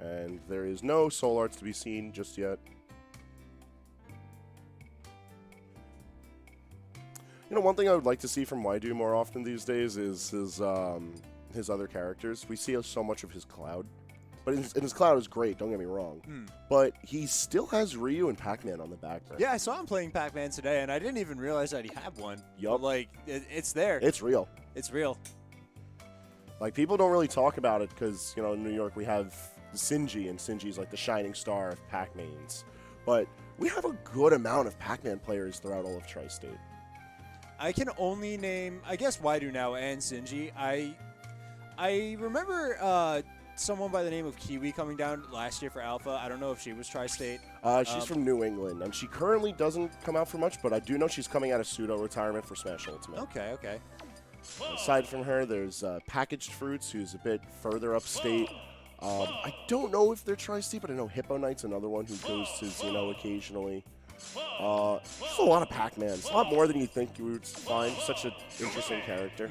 And there is no SoulArts to be seen just yet. You know, one thing I would like to see from Waidu more often these days is his other characters. We see so much of his Cloud. But his Cloud is great, don't get me wrong. But he still has Ryu and Pac-Man on the background. Yeah, I saw him playing Pac-Man today, and I didn't even realize that he had one. Yup. Like, it's there. It's real. It's real. Like, people don't really talk about it because, you know, in New York we have Shinji, and Shinji's like the shining star of Pac-Mans. But we have a good amount of Pac-Man players throughout all of Tri-State. I can only name, I guess, Waidu now and Shinji. I remember someone by the name of Kiwi coming down last year for Alpha. I don't know if she was Tri-State. She's from New England, and she currently doesn't come out for much, but I do know she's coming out of pseudo-retirement for Smash Ultimate. Okay, okay. Aside from her, there's Packaged Fruits, who's a bit further upstate. I don't know if they're Tri-State, but I know Hippo Knight's another one who goes to Xeno occasionally. There's a lot of Pac-Mans. A lot more than you think you would find. Such an interesting character.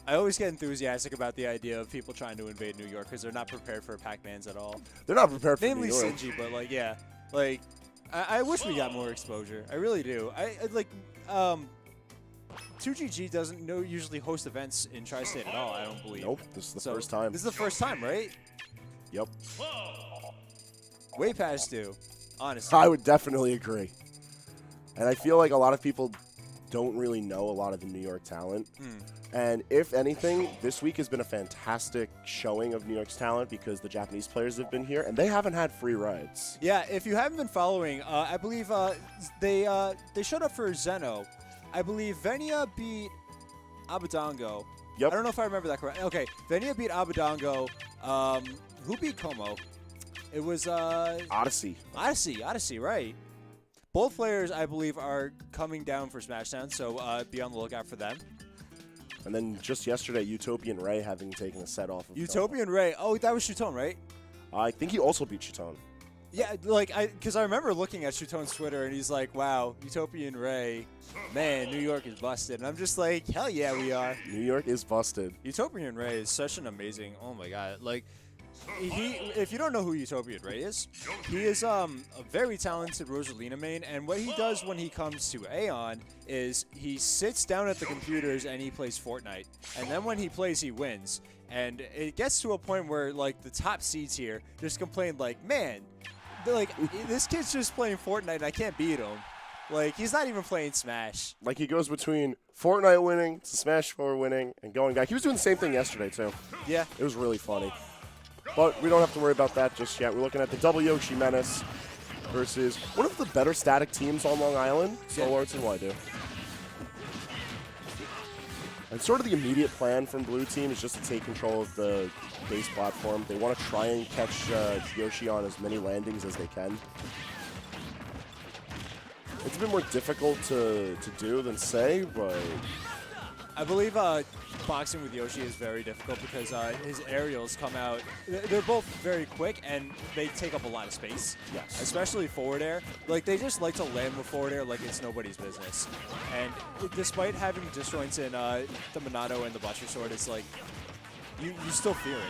I always get enthusiastic about the idea of people trying to invade New York because they're not prepared for Pac-Mans at all. They're not prepared for Namely New York. Shinji, but like, yeah. Like, I wish we got more exposure. I really do. I like, 2GG doesn't usually host events in Tri-State at all, I don't believe. Nope, this is the first time. This is the first time, right? Yep. Way past due, honestly. I would definitely agree. And I feel like a lot of people don't really know a lot of the New York talent. And if anything, this week has been a fantastic showing of New York's talent because the Japanese players have been here, and they haven't had free rides. Yeah, if you haven't been following, I believe they showed up for Xeno. I believe Venia beat Abadango. Yep. I don't know if I remember that correctly. Okay, Venia beat Abadango. Who beat Como? It was Odyssey. Odyssey, right. Both players, I believe, are coming down for Smashdown, so be on the lookout for them. And then just yesterday, Utopian Ray having taken a set off of Utopian Ray. Oh, that was Shutone, right? I think he also beat Chitone. Yeah, like, because I remember looking at Shutone's Twitter, and he's like, wow, Utopian Ray, man, New York is busted. And I'm just like, hell yeah, we are. New York is busted. Utopian Ray is such an amazing, oh my god, like, if you don't know who Utopian Ray is, he is a very talented Rosalina main, and what he does when he comes to AON is he sits down at the computers and he plays Fortnite, and then when he plays, he wins. And it gets to a point where, like, the top seeds here just complain, like, man, like, this kid's just playing Fortnite and I can't beat him. Like, he's not even playing Smash. Like, he goes between Fortnite winning to Smash 4 winning and going back. He was doing the same thing yesterday, too. Yeah. It was really funny. But we don't have to worry about that just yet. We're looking at the Double Yoshi Menace versus one of the better static teams on Long Island, SoulArts and Waidu. And sort of the immediate plan from Blue Team is just to take control of the base platform. They want to try and catch Yoshi on as many landings as they can. It's a bit more difficult to do than say, but... I believe boxing with Yoshi is very difficult because his aerials come out. They're both very quick and they take up a lot of space. Yes. Especially forward air. Like, they just like to land with forward air like it's nobody's business. And despite having disjoints in the Monado and the Butcher Sword, it's like you still fear it.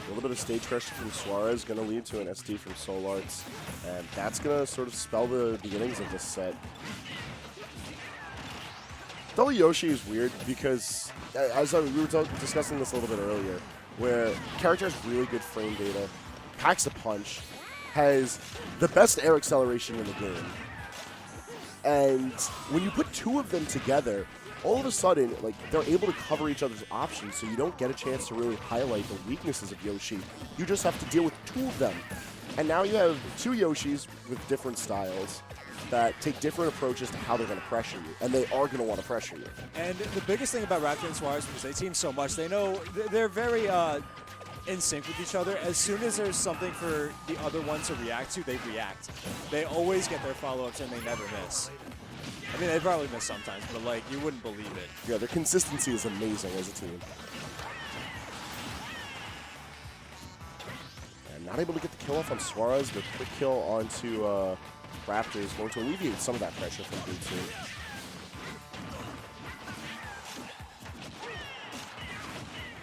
A little bit of stage pressure from Suarez going to lead to an SD from SoulArts, and that's going to sort of spell the beginnings of this set. Double Yoshi is weird because, as we were discussing this a little bit earlier, where character has really good frame data, packs a punch, has the best air acceleration in the game, and when you put two of them together, all of a sudden, like, they're able to cover each other's options, so you don't get a chance to really highlight the weaknesses of Yoshi. You just have to deal with two of them. And now you have two Yoshis with different styles that take different approaches to how they're going to pressure you, and they are going to want to pressure you. And the biggest thing about Raptor and Suarez, because they team so much, they know they're very in sync with each other. As soon as there's something for the other one to react to, they react. They always get their follow-ups, and they never miss. I mean, they probably miss sometimes, but, like, you wouldn't believe it. Yeah, their consistency is amazing as a team. And not able to get the kill off on Suarez, but quick kill onto Raptor is going to alleviate some of that pressure from Blue Team.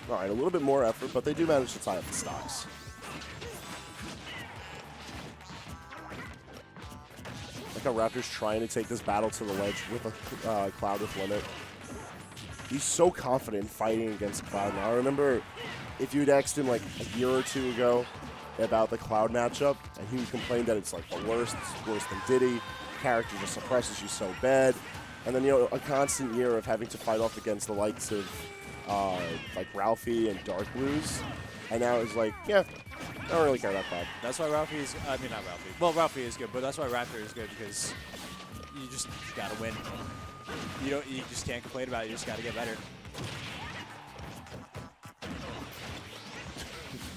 All right, a little bit more effort, but they do manage to tie up the stocks. Like how Raptor's trying to take this battle to the ledge with a Cloud with limit. He's so confident in fighting against Cloud now. I remember if you'd asked him like a year or two ago about the Cloud matchup, and he would complain that it's like the worst, it's worse than Diddy, character just suppresses you so bad, and then, you know, a constant year of having to fight off against the likes of like Ralphie and Dark Blues, and now it's like, yeah, I don't really care about Cloud. That's why Ralphie's, I mean not Ralphie, well Ralphie is good, but that's why Raptor is good, because you just gotta win. You just can't complain about it, you just gotta get better.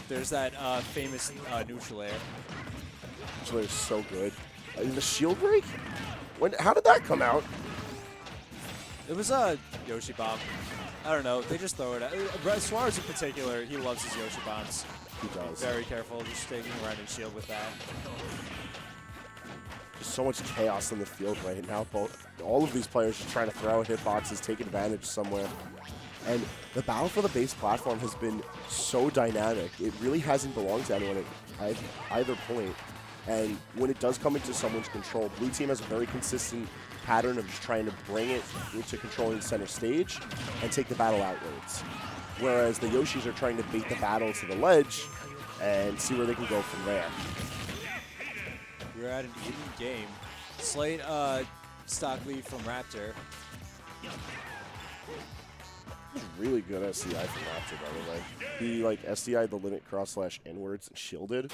There's that famous neutral air. Neutral air is so good. The shield break? How did that come out? It was a Yoshi bomb. I don't know, they just throw it at Suarez in particular, he loves his Yoshi bombs. He does. Very careful, just taking around his shield with that. There's so much chaos in the field right now. All of these players are trying to throw hitboxes, take advantage somewhere. And the battle for the base platform has been so dynamic. It really hasn't belonged to anyone at either point. And when it does come into someone's control, Blue Team has a very consistent pattern of just trying to bring it into controlling center stage and take the battle outwards. Whereas the Yoshis are trying to bait the battle to the ledge and see where they can go from there. We're at an even game. Slight stock lead from Raptor. Really good SDI from Raptor, by the way. He like SDI'd the limit cross slash inwards and shielded.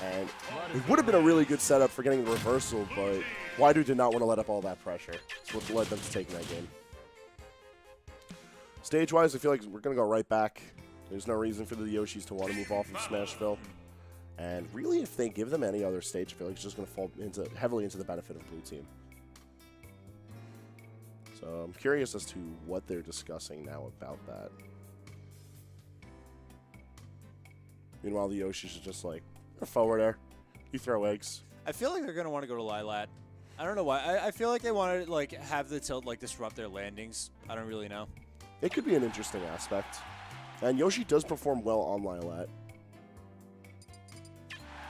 And it would have been a really good setup for getting the reversal, but Waidu did not want to let up all that pressure. That's what led them to taking that game. Stage-wise, I feel like we're going to go right back. There's no reason for the Yoshis to want to move off of Smashville. And really, if they give them any other stage, I feel like it's just going to fall heavily into the benefit of Blue Team. So I'm curious as to what they're discussing now about that. Meanwhile, the Yoshis are just like, forward air. You throw eggs. I feel like they're going to want to go to Lilat. I don't know why. I feel like they want to like have the tilt like disrupt their landings. I don't really know. It could be an interesting aspect. And Yoshi does perform well on Lilat.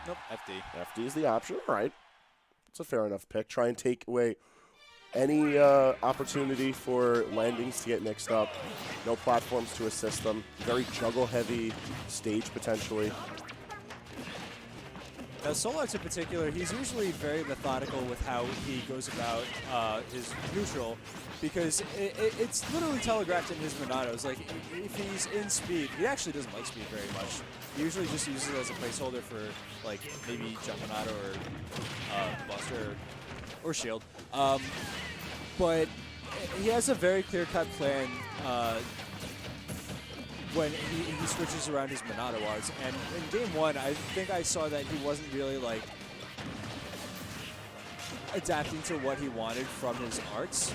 Nope, FD. FD is the option. All right. It's a fair enough pick. Try and take away any opportunity for landings to get mixed up. No platforms to assist them. Very juggle-heavy stage, potentially. SoulArts in particular, he's usually very methodical with how he goes about his neutral, because it's literally telegraphed in his Monados. Like, if he's in speed, he actually doesn't like speed very much. He usually just uses it as a placeholder for, like, maybe jump Monado or Buster or Shield. But he has a very clear-cut plan when he switches around his Monado arts. And in game one, I think I saw that he wasn't really, like, adapting to what he wanted from his arts.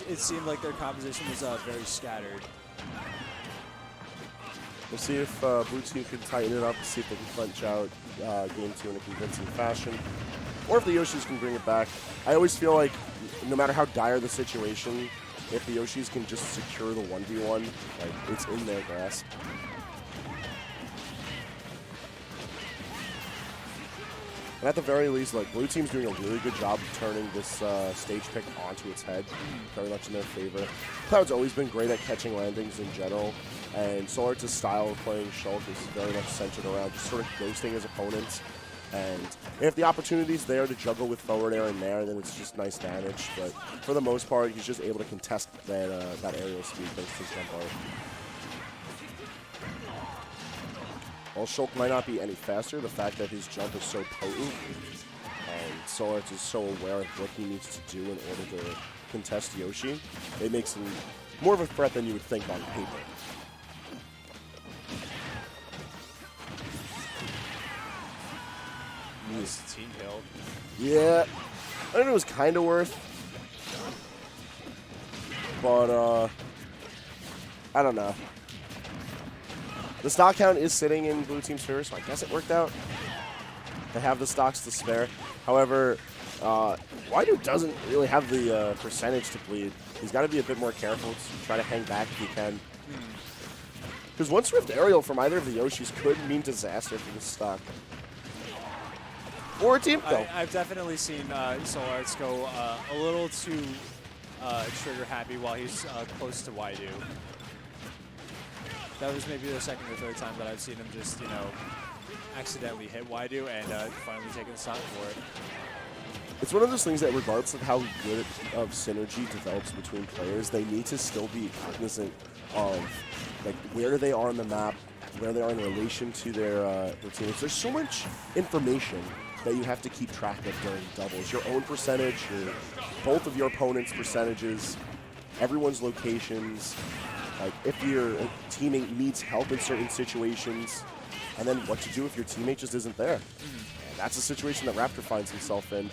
It seemed like their composition was very scattered. We'll see if Blue Team can tighten it up, see if they can clinch out game two in a convincing fashion, or if the Yoshis can bring it back. I always feel like no matter how dire the situation, if the Yoshis can just secure the 1v1, like, it's in their grasp. And at the very least, like, Blue Team's doing a really good job of turning this stage pick onto its head, very much in their favor. Cloud's always been great at catching landings in general, and SoulArts' style of playing Shulk is very much centered around just sort of ghosting his opponents. And if the opportunity's there to juggle with forward air in there, then it's just nice damage. But for the most part, he's just able to contest that aerial speed thanks to his jump art. While Shulk might not be any faster, the fact that his jump is so potent and SoulArts is so aware of what he needs to do in order to contest Yoshi, it makes him more of a threat than you would think on paper. Nice team kill. Yeah, I think it was kind of worth, but I don't know. The stock count is sitting in Blue Team's favor, so I guess it worked out. They have the stocks to spare. However, Waidu doesn't really have the percentage to bleed. He's got to be a bit more careful to try to hang back if he can. Because one Swift Aerial from either of the Yoshis could mean disaster for this stock. Or a team, though. I've definitely seen SoulArts go a little too trigger happy while he's close to Waidu. That was maybe the second or third time that I've seen him just, you know, accidentally hit Waidu and finally taking the stock for it. It's one of those things that regardless of how good of synergy develops between players, they need to still be cognizant of like where they are on the map, where they are in relation to their teammates. There's so much information that you have to keep track of during doubles. Your own percentage, both of your opponent's percentages, everyone's locations, like if your teammate needs help in certain situations, and then what to do if your teammate just isn't there. And that's a situation that Raptor finds himself in.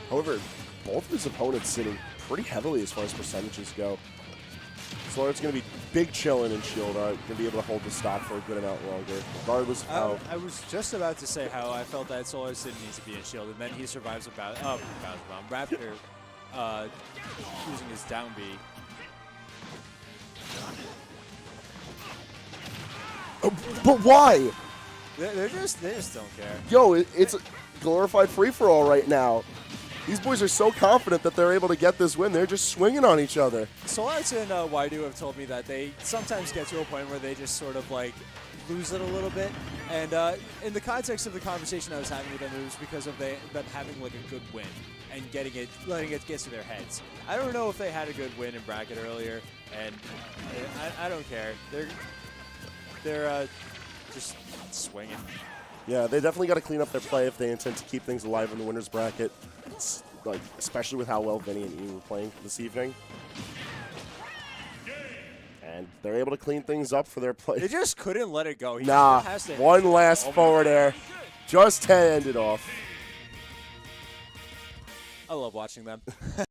However, both of his opponents sitting pretty heavily as far as percentages go. So it's going to be big chillin' and shield. Going to be able to hold the stock for a good amount longer, regardless of how. I was just about to say how I felt that SoulArts didn't need to be in shield, and then he survives about Raptor using his down B. But why? They just don't care. Yo, it's a glorified free-for-all right now. These boys are so confident that they're able to get this win. They're just swinging on each other. SoulArts and Waidu have told me that they sometimes get to a point where they just sort of like lose it a little bit. And in the context of the conversation I was having with them, it was because of them having like a good win and letting it get to their heads. I don't know if they had a good win in bracket earlier, and I don't care. They're just swinging. Yeah, they definitely got to clean up their play if they intend to keep things alive in the winner's bracket. Like, especially with how well Vinny and Ian were playing this evening. And they're able to clean things up for their play. They just couldn't let it go. Nah, one last forward air. Just to end it off. I love watching them.